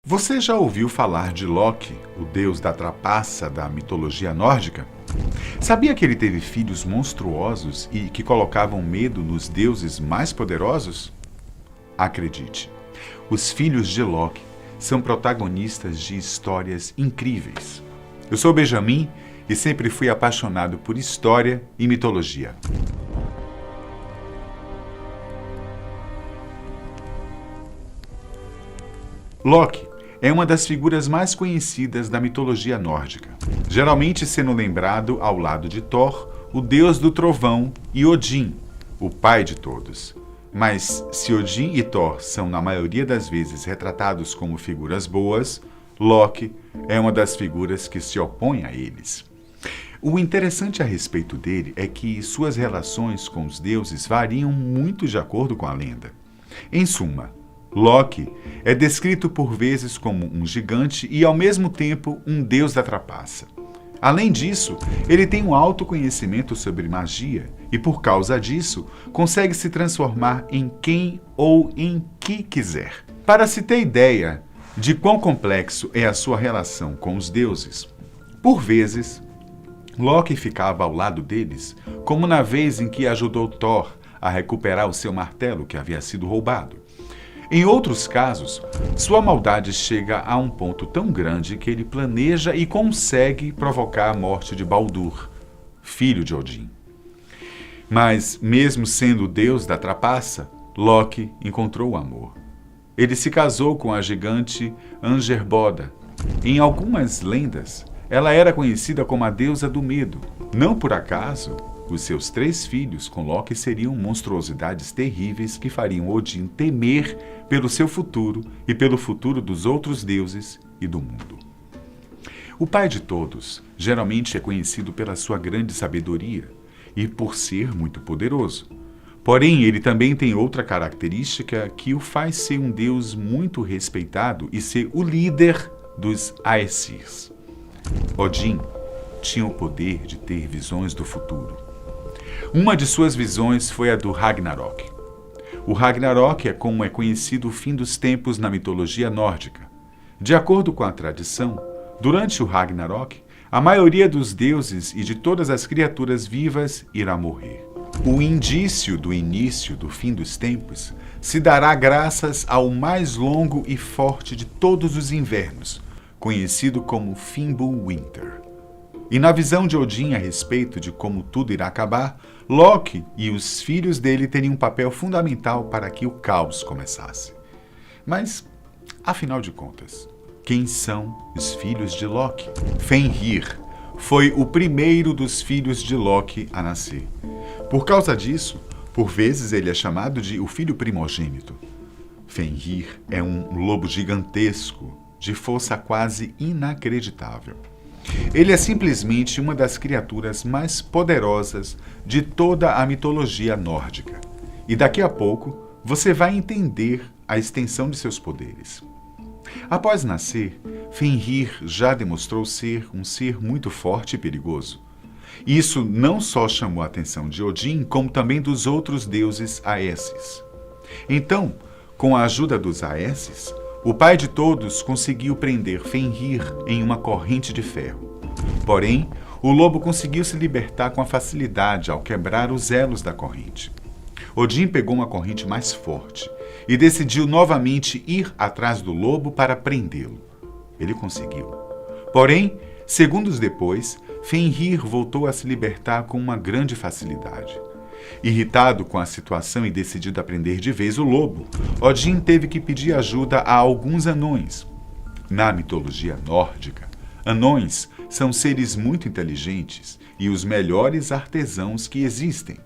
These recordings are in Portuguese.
Você já ouviu falar de Loki, o deus da trapaça da mitologia nórdica? Sabia que ele teve filhos monstruosos e que colocavam medo nos deuses mais poderosos? Acredite, os filhos de Loki são protagonistas de histórias incríveis. Eu sou Benjamin e sempre fui apaixonado por história e mitologia. Loki é uma das figuras mais conhecidas da mitologia nórdica, geralmente sendo lembrado ao lado de Thor, o deus do trovão, e Odin, o pai de todos. Mas se Odin e Thor são na maioria das vezes retratados como figuras boas, Loki é uma das figuras que se opõe a eles. O interessante a respeito dele é que suas relações com os deuses variam muito de acordo com a lenda. Em suma, Loki é descrito por vezes como um gigante e, ao mesmo tempo, um deus da trapaça. Além disso, ele tem um alto conhecimento sobre magia e, por causa disso, consegue se transformar em quem ou em que quiser. Para se ter ideia de quão complexo é a sua relação com os deuses, por vezes, Loki ficava ao lado deles, como na vez em que ajudou Thor a recuperar o seu martelo que havia sido roubado. Em outros casos, sua maldade chega a um ponto tão grande que ele planeja e consegue provocar a morte de Baldur, filho de Odin. Mas, mesmo sendo o deus da trapaça, Loki encontrou o amor. Ele se casou com a gigante Angerboda. Em algumas lendas, ela era conhecida como a deusa do medo. Não por acaso, os seus 3 filhos com Loki seriam monstruosidades terríveis que fariam Odin temer pelo seu futuro e pelo futuro dos outros deuses e do mundo. O pai de todos geralmente é conhecido pela sua grande sabedoria e por ser muito poderoso. Porém, ele também tem outra característica que o faz ser um deus muito respeitado e ser o líder dos Aesirs. Odin tinha o poder de ter visões do futuro. Uma de suas visões foi a do Ragnarok. O Ragnarok é como é conhecido o fim dos tempos na mitologia nórdica. De acordo com a tradição, durante o Ragnarok, a maioria dos deuses e de todas as criaturas vivas irá morrer. O indício do início do fim dos tempos se dará graças ao mais longo e forte de todos os invernos, conhecido como Fimbulwinter. E na visão de Odin a respeito de como tudo irá acabar, Loki e os filhos dele teriam um papel fundamental para que o caos começasse. Mas, afinal de contas, quem são os filhos de Loki? Fenrir foi o primeiro dos filhos de Loki a nascer. Por causa disso, por vezes ele é chamado de o filho primogênito. Fenrir é um lobo gigantesco, de força quase inacreditável. Ele é simplesmente uma das criaturas mais poderosas de toda a mitologia nórdica. E daqui a pouco você vai entender a extensão de seus poderes. Após nascer, Fenrir já demonstrou ser um ser muito forte e perigoso. Isso não só chamou a atenção de Odin, como também dos outros deuses Aeses. Então, com a ajuda dos Aeses, o pai de todos conseguiu prender Fenrir em uma corrente de ferro. Porém, o lobo conseguiu se libertar com facilidade ao quebrar os elos da corrente. Odin pegou uma corrente mais forte e decidiu novamente ir atrás do lobo para prendê-lo. Ele conseguiu. Porém, segundos depois, Fenrir voltou a se libertar com uma grande facilidade. Irritado com a situação e decidido a prender de vez o lobo, Odin teve que pedir ajuda a alguns anões. Na mitologia nórdica, anões são seres muito inteligentes e os melhores artesãos que existem.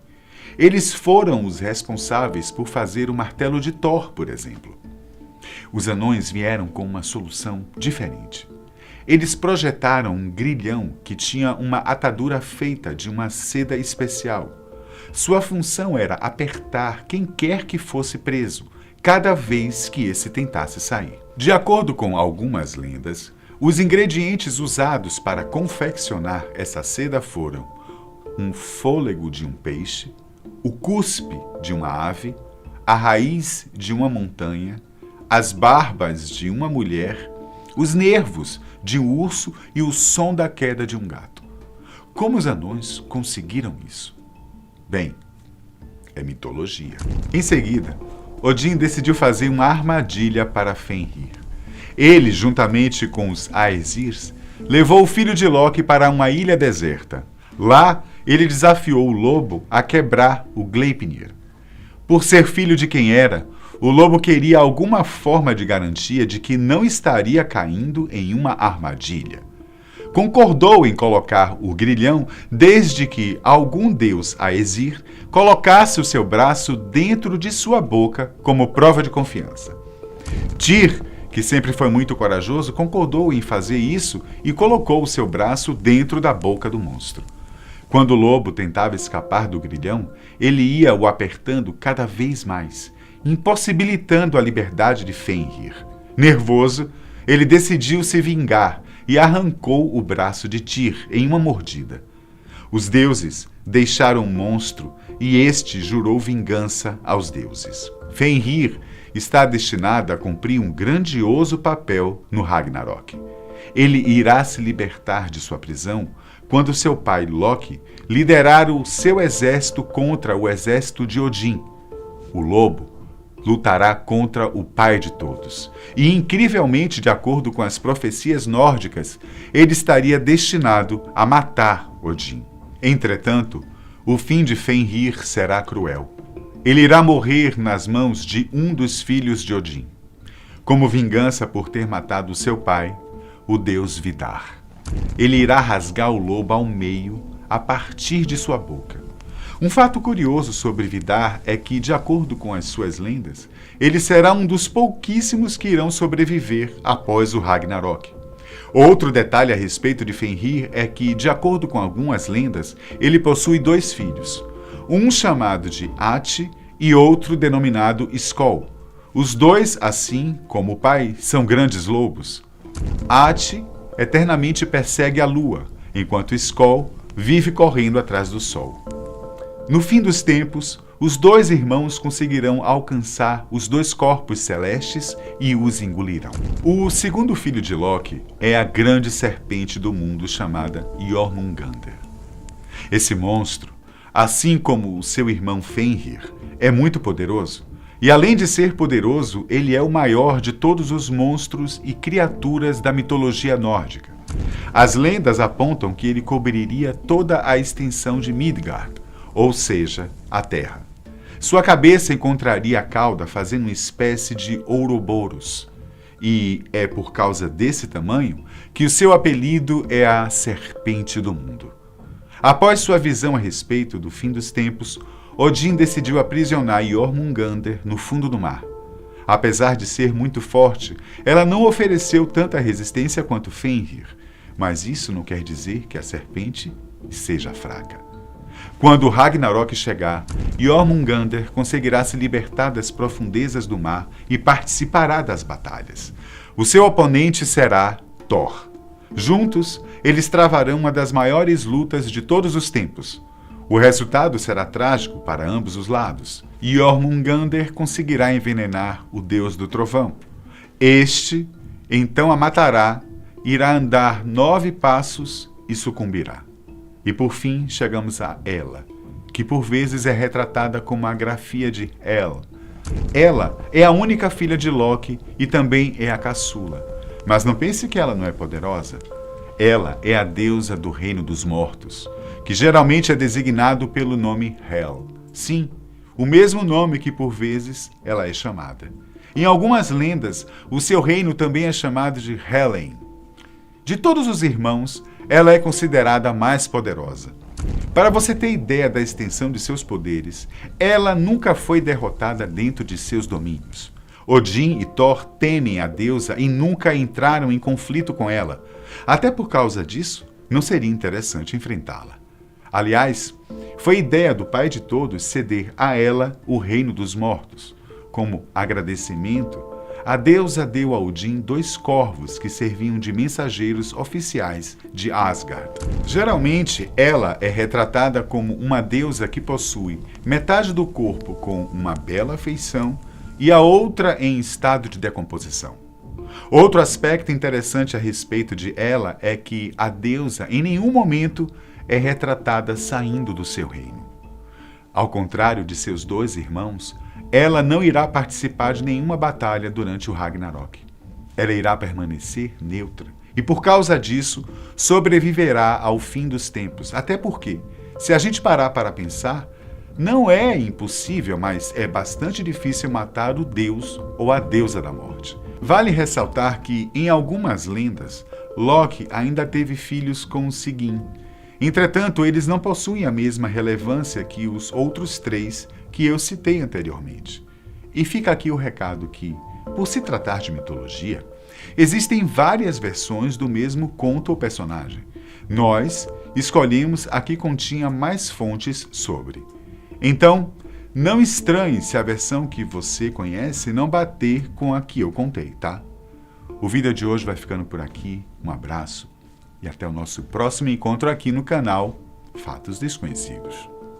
Eles foram os responsáveis por fazer o martelo de Thor, por exemplo. Os anões vieram com uma solução diferente. Eles projetaram um grilhão que tinha uma atadura feita de uma seda especial. Sua função era apertar quem quer que fosse preso, cada vez que esse tentasse sair. De acordo com algumas lendas, os ingredientes usados para confeccionar essa seda foram um fôlego de um peixe, o cuspe de uma ave, a raiz de uma montanha, as barbas de uma mulher, os nervos de um urso e o som da queda de um gato. Como os anões conseguiram isso? Bem, é mitologia. Em seguida, Odin decidiu fazer uma armadilha para Fenrir. Ele, juntamente com os Aesirs, levou o filho de Loki para uma ilha deserta. Lá, ele desafiou o lobo a quebrar o Gleipnir. Por ser filho de quem era, o lobo queria alguma forma de garantia de que não estaria caindo em uma armadilha. Concordou em colocar o grilhão desde que algum deus Aesir colocasse o seu braço dentro de sua boca como prova de confiança. Tyr, que sempre foi muito corajoso, concordou em fazer isso e colocou o seu braço dentro da boca do monstro. Quando o lobo tentava escapar do grilhão, ele ia o apertando cada vez mais, impossibilitando a liberdade de Fenrir. Nervoso, ele decidiu se vingar e arrancou o braço de Tyr em uma mordida. Os deuses deixaram o monstro e este jurou vingança aos deuses. Fenrir está destinado a cumprir um grandioso papel no Ragnarok. Ele irá se libertar de sua prisão quando seu pai Loki liderar o seu exército contra o exército de Odin. O lobo lutará contra o pai de todos. E, incrivelmente, de acordo com as profecias nórdicas, ele estaria destinado a matar Odin. Entretanto, o fim de Fenrir será cruel. Ele irá morrer nas mãos de um dos filhos de Odin, como vingança por ter matado seu pai, o deus Vidar. Ele irá rasgar o lobo ao meio a partir de sua boca. Um fato curioso sobre Vidar é que, de acordo com as suas lendas, ele será um dos pouquíssimos que irão sobreviver após o Ragnarok. Outro detalhe a respeito de Fenrir é que, de acordo com algumas lendas, ele possui 2 filhos, um chamado de Ati e outro denominado Skoll. Os 2, assim como o pai, são grandes lobos. Ati eternamente persegue a lua, enquanto Skoll vive correndo atrás do sol. No fim dos tempos, os 2 irmãos conseguirão alcançar os 2 corpos celestes e os engolirão. O segundo filho de Loki é a grande serpente do mundo chamada Jormungandr. Esse monstro, assim como o seu irmão Fenrir, é muito poderoso. E além de ser poderoso, ele é o maior de todos os monstros e criaturas da mitologia nórdica. As lendas apontam que ele cobriria toda a extensão de Midgard, ou seja, a terra. Sua cabeça encontraria a cauda fazendo uma espécie de Ouroboros. E é por causa desse tamanho que o seu apelido é a Serpente do Mundo. Após sua visão a respeito do fim dos tempos, Odin decidiu aprisionar Jormungandr no fundo do mar. Apesar de ser muito forte, ela não ofereceu tanta resistência quanto Fenrir, mas isso não quer dizer que a serpente seja fraca. Quando Ragnarok chegar, Jormungandr conseguirá se libertar das profundezas do mar e participará das batalhas. O seu oponente será Thor. Juntos, eles travarão uma das maiores lutas de todos os tempos. O resultado será trágico para ambos os lados. Jormungandr conseguirá envenenar o deus do trovão. Este, então a matará, irá andar 9 passos e sucumbirá. E por fim chegamos a Hela, que por vezes é retratada como a grafia de Hel. Ela é a única filha de Loki e também é a caçula. Mas não pense que ela não é poderosa. Ela é a deusa do reino dos mortos, que geralmente é designado pelo nome Hel. Sim, o mesmo nome que por vezes ela é chamada. Em algumas lendas, o seu reino também é chamado de Helen. De todos os irmãos, ela é considerada a mais poderosa. Para você ter ideia da extensão de seus poderes, ela nunca foi derrotada dentro de seus domínios. Odin e Thor temem a deusa e nunca entraram em conflito com ela. Até por causa disso, não seria interessante enfrentá-la. Aliás, foi ideia do pai de todos ceder a ela o reino dos mortos. Como agradecimento, a deusa deu a Odin 2 corvos que serviam de mensageiros oficiais de Asgard. Geralmente, ela é retratada como uma deusa que possui metade do corpo com uma bela feição e a outra em estado de decomposição. Outro aspecto interessante a respeito de ela é que a deusa em nenhum momento é retratada saindo do seu reino. Ao contrário de seus dois irmãos, ela não irá participar de nenhuma batalha durante o Ragnarok. Ela irá permanecer neutra e, por causa disso, sobreviverá ao fim dos tempos. Até porque, se a gente parar para pensar, não é impossível, mas é bastante difícil matar o deus ou a deusa da morte. Vale ressaltar que, em algumas lendas, Loki ainda teve filhos com Sigyn. Entretanto, eles não possuem a mesma relevância que os outros três que eu citei anteriormente. E fica aqui o recado que, por se tratar de mitologia, existem várias versões do mesmo conto ou personagem. Nós escolhemos a que continha mais fontes sobre. Então, não estranhe se a versão que você conhece não bater com a que eu contei, tá? O vídeo de hoje vai ficando por aqui. Um abraço e até o nosso próximo encontro aqui no canal Fatos Desconhecidos.